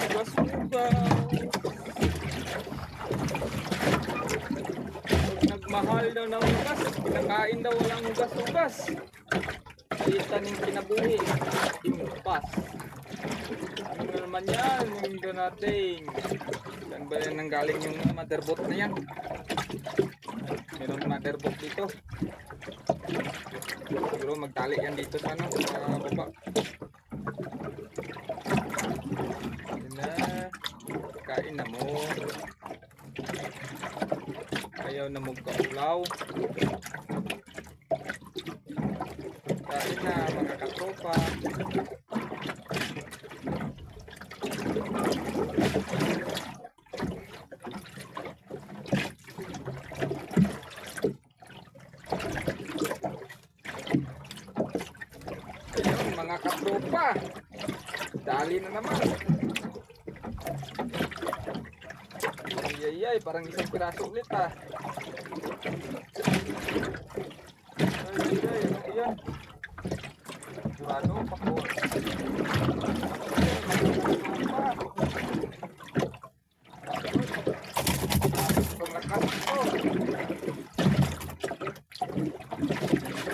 Ugas-ugas. Nagmahal daw ng ugas. Pinakain daw walang ugas-ugas. Kita ng kinabuhi. Impas. Ano naman yan? Yung natin. Saan ba yan nanggaling yung motherboard na yan? Meron motherboard dito. Siguro magtali yan dito sa ano, sa baba. Yun na. Kain na mo. Ayaw na magkaulaw. Kain na mga katropa. Ayun mga katropa. Dali na naman. Ay, parang isang piraso ulit ah. Ay, ano yan? Sigurado, pako. Paglakas ko.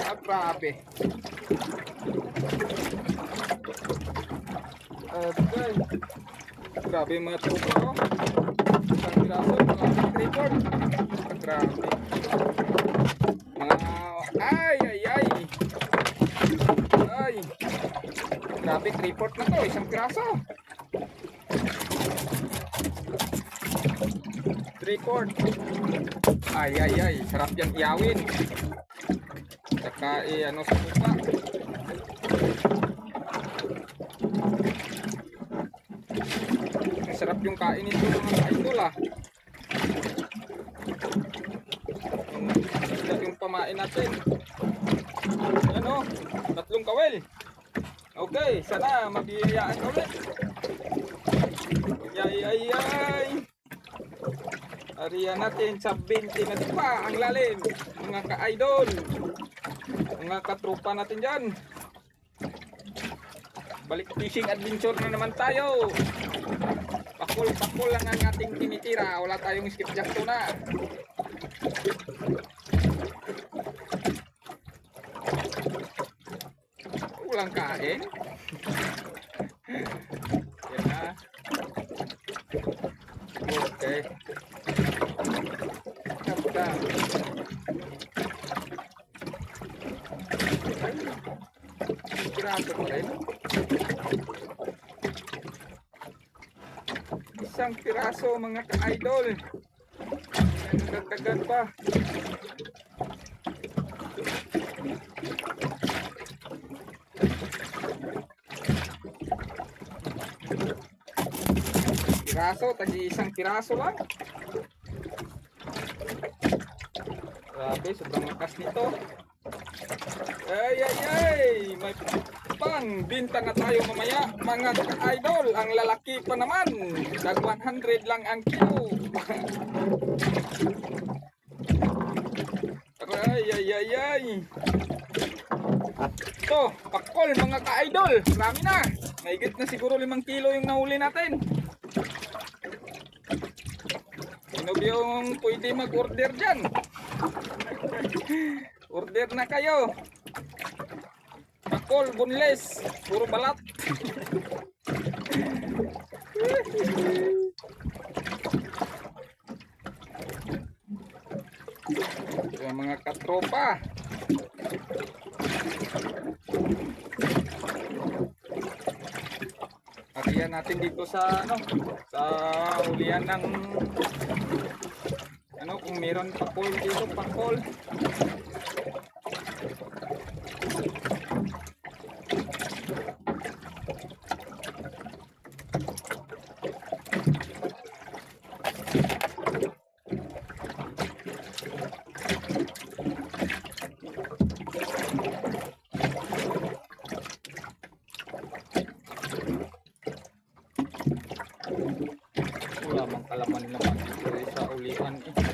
Ah, grabe. Okay. Grabe yung mga tropa ko. Isang piraso, mga record. Grabe. Mga, ay. Grabe, 3/4 na to, isang piraso. 3/4. Ay. Sarap yan iyawin. Saka, ano sa mukha. Sarap yung kain nito mga idol ah. Yung pamain natin. Ano? 3 kawel. Okay, sana mabiyayaan ulit. Ay. Ariyan natin sa 20 na pa ang lalim. Mga ka-idol. Mga katropa natin dyan. Balik fishing adventure na naman tayo. Pakul lang ang ating tinitira. Wala tayong skipjack tuna. Walang kain. Yan na. Okay. Kapta. Ay. Piraso pa rin. Isang piraso mga ka-idol. Nagdagdagan pa. Piraso, tagi-isang piraso lang. Grabe, sobrang lakas nito. Ay. May pang binta na tayo mamaya mga ka-idol. Ang lalaki pa naman. Dag 100 lang ang kilo. Ay. Ito, pakol mga ka-idol. Marami na. Mahigit na siguro 5 kilo yung nahuli natin. Sino yung pwede mag-order dyan? Order na kayo. Pakol, boneless. Puro balat. Yung mga katropa. Hariyan natin dito sa ano, sa ulian ng ano, kung meron pakol dito, pakol. Wala mang kalaman naman dito sa ulian eh.